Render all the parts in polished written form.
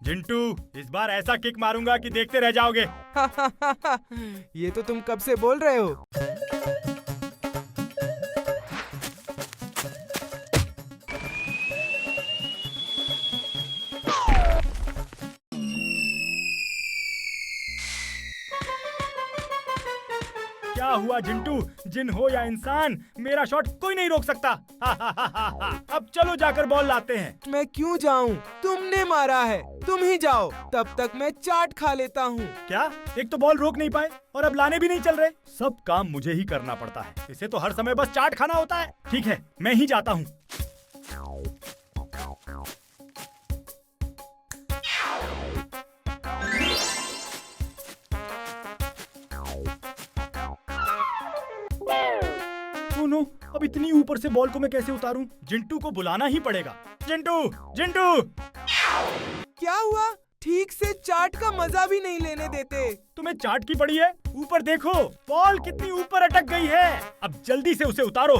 जिंटू, इस बार ऐसा किक मारूंगा कि देखते रह जाओगे। ये तो तुम कब से बोल रहे हो। क्या हुआ जिंटू, जिन हो या इंसान, मेरा शॉट कोई नहीं रोक सकता। अब चलो जाकर बॉल लाते हैं। मैं क्यों जाऊं? तुमने मारा है, तुम ही जाओ। तब तक मैं चाट खा लेता हूँ। क्या? एक तो बॉल रोक नहीं पाए और अब लाने भी नहीं चल रहे। सब काम मुझे ही करना पड़ता है। इसे तो हर समय बस चाट खाना होता है। ठीक है, मैं ही जाता हूँ। नो, अब इतनी ऊपर से बॉल को मैं कैसे उतारूं? जिंटू को बुलाना ही पड़ेगा। जिंटू, जिंटू! क्या हुआ? ठीक से चाट का मजा भी नहीं लेने देते। तुम्हें चाट की पड़ी है? ऊपर देखो, बॉल कितनी ऊपर अटक गई है। अब जल्दी से उसे उतारो।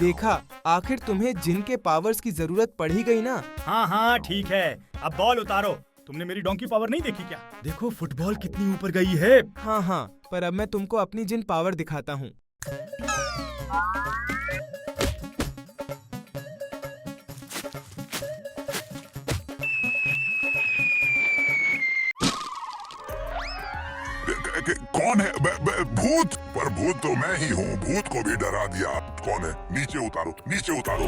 देखा, आखिर तुम्हें जिन के पावर्स की जरूरत पड़ ही गई ना। हाँ हाँ ठीक है, अब बॉल उतारो। तुमने मेरी डोंकी पावर नहीं देखी क्या? देखो फुटबॉल कितनी ऊपर गई है। हाँ, पर अब मैं तुमको अपनी जिन पावर दिखाता हूँ। कौन है? भूत? पर भूत तो मैं ही हूँ। भूत को भी डरा दिया। कौन है? नीचे उतारो, नीचे उतारो।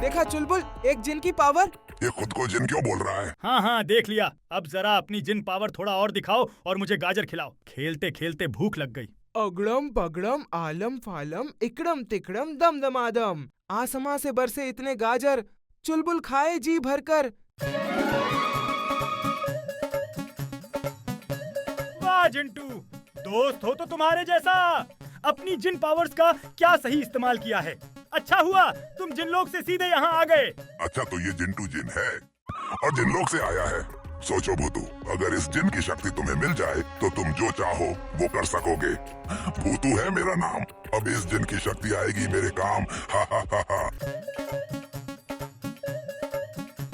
देखा चुलबुल, एक जिन की पावर। ये खुद को जिन क्यों बोल रहा है? हाँ हाँ देख लिया। अब जरा अपनी जिन पावर थोड़ा और दिखाओ और मुझे गाजर खिलाओ। खेलते खेलते भूख लग गई। अगड़म पगड़म आलम फालम इकड़म तिकड़म दम दमादम। आसमां से बरसे इतने गाजर, चुलबुल खाए जी भरकर। वाह जिंटू, दोस्त हो तो तुम्हारे जैसा। अपनी जिन पावर्स का क्या सही इस्तेमाल किया है। अच्छा हुआ तुम जिन लोग से सीधे यहाँ आ गए। अच्छा, तो ये जिंटू जिन है और जिन लोग से आया है। सोचो भूतू, अगर इस जिन की शक्ति तुम्हें मिल जाए तो तुम जो चाहो वो कर सकोगे। भूतू है मेरा नाम। अब इस जिन की शक्ति आएगी मेरे काम। हा हा हा हा।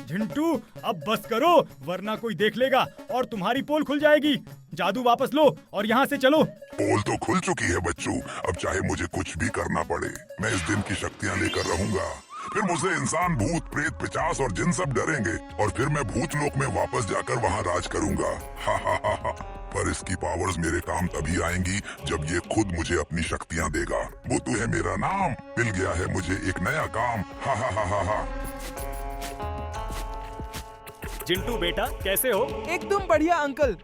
जिंटू अब बस करो, वरना कोई देख लेगा और तुम्हारी पोल खुल जाएगी। जादू वापस लो और यहाँ से चलो। पोल तो खुल चुकी है बच्चू। अब चाहे मुझे कुछ भी करना पड़े, मैं इस दिन की शक्तियाँ लेकर रहूंगा। फिर मुझसे इंसान, भूत, प्रेत, पिशाच और जिन सब डरेंगे और फिर मैं भूत लोक में वापस जाकर वहाँ राज करूंगा। हा हा हा हा। पर इसकी पावर्स मेरे काम तभी आएंगी जब ये खुद मुझे अपनी शक्तियाँ देगा। भूतू है मेरा नाम। मिल गया है मुझे एक नया काम। हा हा हा हा हा। जिंटू बेटा कैसे हो? एकदम बढ़िया अंकल।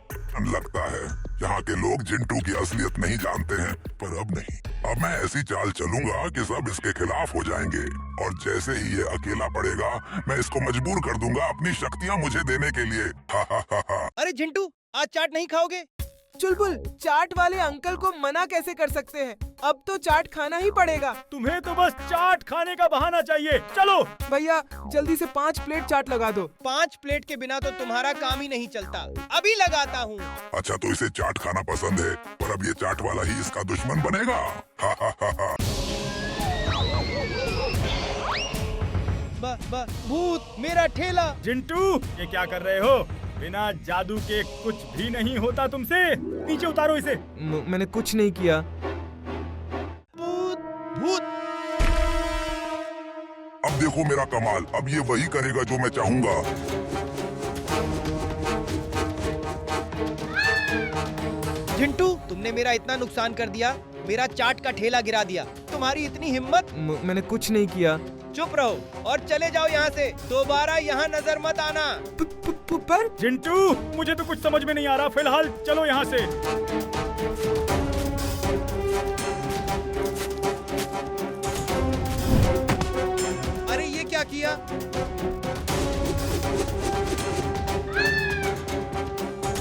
लगता है यहाँ के लोग जिंटू की असलियत नहीं जानते हैं, पर अब नहीं। अब मैं ऐसी चाल चलूंगा कि सब इसके खिलाफ हो जाएंगे और जैसे ही ये अकेला पड़ेगा मैं इसको मजबूर कर दूंगा अपनी शक्तियाँ मुझे देने के लिए। हा हा हा हा। अरे जिंटू, आज चाट नहीं खाओगे? चुलबुल, चाट वाले अंकल को मना कैसे कर सकते हैं? अब तो चाट खाना ही पड़ेगा। तुम्हें तो बस चाट खाने का बहाना चाहिए। चलो भैया, जल्दी से 5 प्लेट चाट लगा दो। 5 प्लेट के बिना तो तुम्हारा काम ही नहीं चलता। अभी लगाता हूँ। अच्छा, तो इसे चाट खाना पसंद है, पर अब ये चाट वाला ही इसका दुश्मन बनेगा। हा हा हा हा। भूत, मेरा ठेला। जिंटू ये क्या कर रहे हो? बिना जादू के कुछ भी नहीं होता तुमसे। नीचे उतारो इसे। मैंने कुछ नहीं किया। भूत। अब देखो मेरा कमाल। अब ये वही करेगा जो मैं चाहूंगा। जिंटू, तुमने मेरा इतना नुकसान कर दिया, मेरा चाट का ठेला गिरा दिया। तुम्हारी इतनी हिम्मत। मैंने कुछ नहीं किया। चुप रहो और चले जाओ यहाँ से। दोबारा यहाँ नजर मत आना। पर जिंटू मुझे तो कुछ समझ में नहीं आ रहा। फिलहाल चलो यहाँ से। अरे ये क्या किया?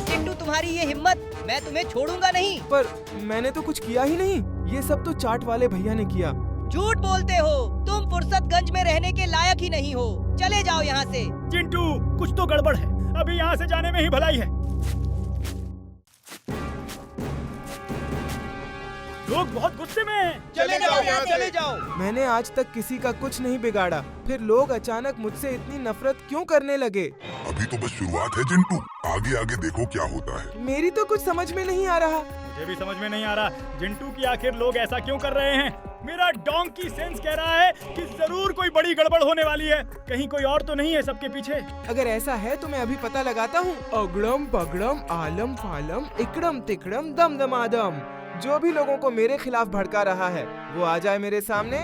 जिंटू, तुम्हारी ये हिम्मत, मैं तुम्हें छोड़ूंगा नहीं। पर मैंने तो कुछ किया ही नहीं। ये सब तो चाट वाले भैया ने किया। झूठ बोलते हो, तुम फुर्सतगंज में रहने के लायक ही नहीं हो। चले जाओ यहाँ से। जिंटू कुछ तो गड़बड़ है। अभी यहाँ से जाने में ही भलाई है। लोग बहुत गुस्से में हैं। चले जाओ यहाँ, चले जाओ। मैंने आज तक किसी का कुछ नहीं बिगाड़ा, फिर लोग अचानक मुझसे इतनी नफरत क्यों करने लगे? अभी तो बस शुरुआत है जिंटू, आगे आगे देखो क्या होता है। मेरी तो कुछ समझ में नहीं आ रहा। मुझे भी समझ में नहीं आ रहा जिंटू की आखिर लोग ऐसा क्यों कर रहे हैं। मेरा डोंकी सेंस कह रहा है कि जरूर कोई बड़ी गड़बड़ होने वाली है। कहीं कोई और तो नहीं है सबके पीछे। अगर ऐसा है तो मैं अभी पता लगाता हूँ। अगड़म बगड़म आलम फालम इकड़म तिकड़म दम दमादम। जो भी लोगों को मेरे खिलाफ भड़का रहा है वो आ जाए मेरे सामने।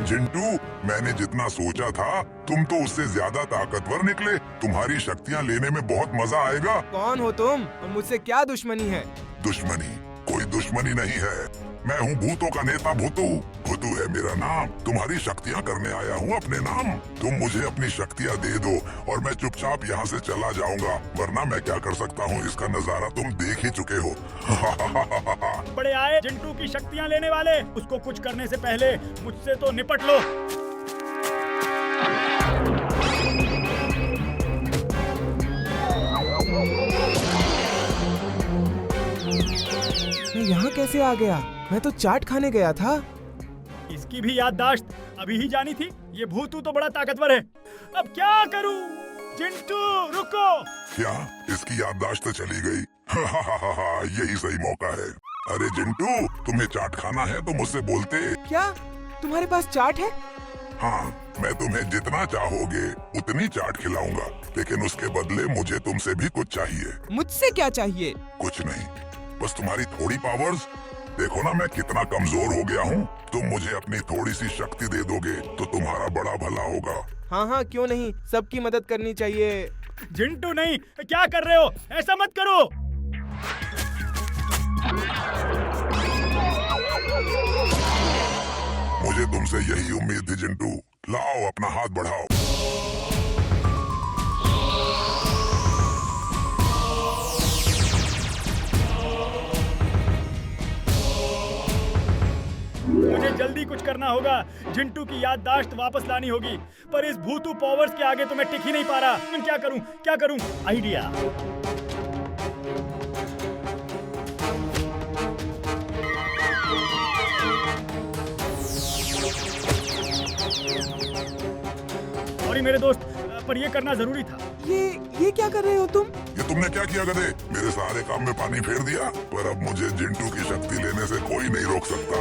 जिंटू, मैंने जितना सोचा था तुम तो उससे ज्यादा ताकतवर निकले। तुम्हारी शक्तियाँ लेने में बहुत मजा आएगा। कौन हो तुम और मुझसे क्या दुश्मनी है? दुश्मनी? कोई दुश्मनी नहीं है। मैं हूँ भूतों का नेता भूतू। भूतू है मेरा नाम। तुम्हारी शक्तियाँ करने आया हूँ अपने नाम। तुम मुझे अपनी शक्तियाँ दे दो और मैं चुपचाप यहाँ से चला जाऊंगा, वरना मैं क्या कर सकता हूँ इसका नजारा तुम देख ही चुके हो। बड़े आए जिंटू की शक्तियाँ लेने वाले। उसको कुछ करने से पहले मुझसे तो निपट लो। मैं यहाँ कैसे आ गया? मैं तो चाट खाने गया था। इसकी भी याददाश्त अभी ही जानी थी। ये भूतू तो बड़ा ताकतवर है। अब क्या करूं? जिंटू रुको। क्या इसकी याददाश्त चली गई? यही सही मौका है। अरे जिंटू, तुम्हें चाट खाना है तो मुझसे बोलते। क्या तुम्हारे पास चाट है? हाँ, मैं तुम्हें जितना चाहोगे उतनी चाट खिलाऊंगा, लेकिन उसके बदले मुझे तुमसे भी कुछ चाहिए। मुझसे क्या चाहिए? कुछ नहीं, बस तुम्हारी थोड़ी पावर्स। देखो ना मैं कितना कमजोर हो गया हूँ। तुम मुझे अपनी थोड़ी सी शक्ति दे दोगे तो तुम्हारा बड़ा भला होगा। हाँ हाँ, क्यों नहीं, सबकी मदद करनी चाहिए। जिंटू नहीं, क्या कर रहे हो? ऐसा मत करो। मुझे तुमसे यही उम्मीद थी जिंटू। लाओ अपना हाथ बढ़ाओ। मुझे जल्दी कुछ करना होगा। जिंटू की याददाश्त वापस लानी होगी, पर इस भूतू पावर्स के आगे तो मैं टिक ही नहीं पा रहा। मैं क्या करूं? क्या करूं? आइडिया। सॉरी मेरे दोस्त, पर ये करना जरूरी था। ये क्या कर रहे हो तुम? ये तुमने क्या किया गधे? मेरे सारे काम में पानी फेर दिया। पर अब मुझे जिंटू की शक्ति लेने से कोई नहीं रोक सकता।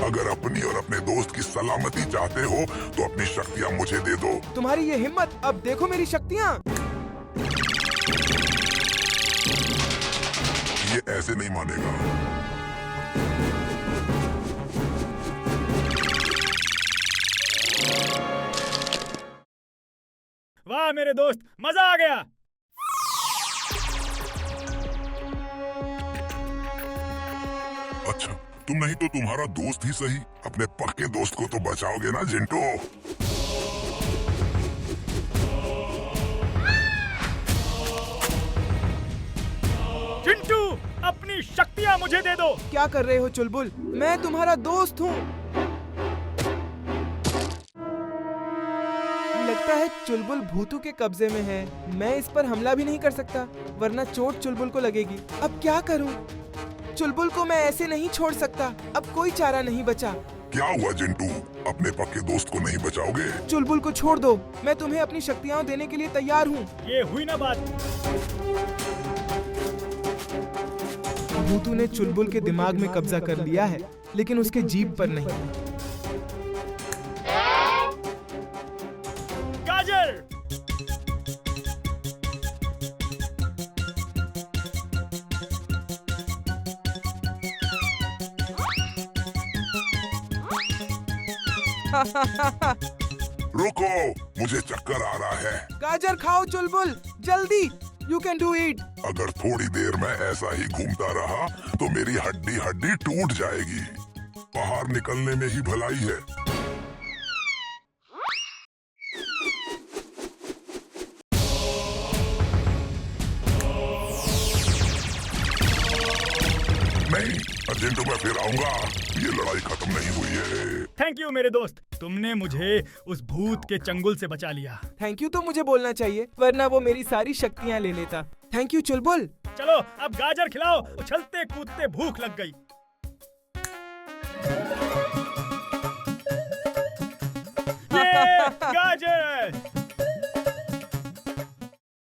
अगर अपनी और अपने दोस्त की सलामती चाहते हो तो अपनी शक्तियाँ मुझे दे दो। तुम्हारी ये हिम्मत! अब देखो मेरी शक्तियाँ। ये ऐसे नहीं मानेगा। वाह मेरे दोस्त, मजा आ गया। अच्छा, तुम नहीं तो तुम्हारा दोस्त ही सही। अपने पक्के दोस्त को तो बचाओगे ना जिंटू? जिंटू, अपनी शक्तियाँ मुझे दे दो। क्या कर रहे हो चुलबुल? मैं तुम्हारा दोस्त हूँ। लगता है चुलबुल भूतू के कब्जे में है। मैं इस पर हमला भी नहीं कर सकता, वरना चोट चुलबुल को लगेगी। अब क्या करूँ? चुलबुल को मैं ऐसे नहीं छोड़ सकता। अब कोई चारा नहीं बचा। क्या हुआ जिंटू? अपने पक्के दोस्त को नहीं बचाओगे? चुलबुल को छोड़ दो। मैं तुम्हें अपनी शक्तियाँ देने के लिए तैयार हूँ। ये हुई ना बात। भूतू ने चुलबुल के दिमाग में कब्जा कर लिया है, लेकिन उसके जीभ पर नहीं। गाजर। रुको, मुझे चक्कर आ रहा है। गाजर खाओ चुलबुल, जल्दी। You can do it. अगर थोड़ी देर में ऐसा ही घूमता रहा तो मेरी हड्डी हड्डी टूट जाएगी। बाहर निकलने में ही भलाई है। नहीं, अर्जेंटो मैं फिर आऊंगा। ये लड़ाई खत्म नहीं हुई है। थैंक यू मेरे दोस्त, तुमने मुझे उस भूत के चंगुल से बचा लिया। थैंक यू तो मुझे बोलना चाहिए, वरना वो मेरी सारी शक्तियाँ ले लेता। थैंक यू चुलबुल। चलो अब गाजर खिलाओ, उछलते कूदते भूख लग गई।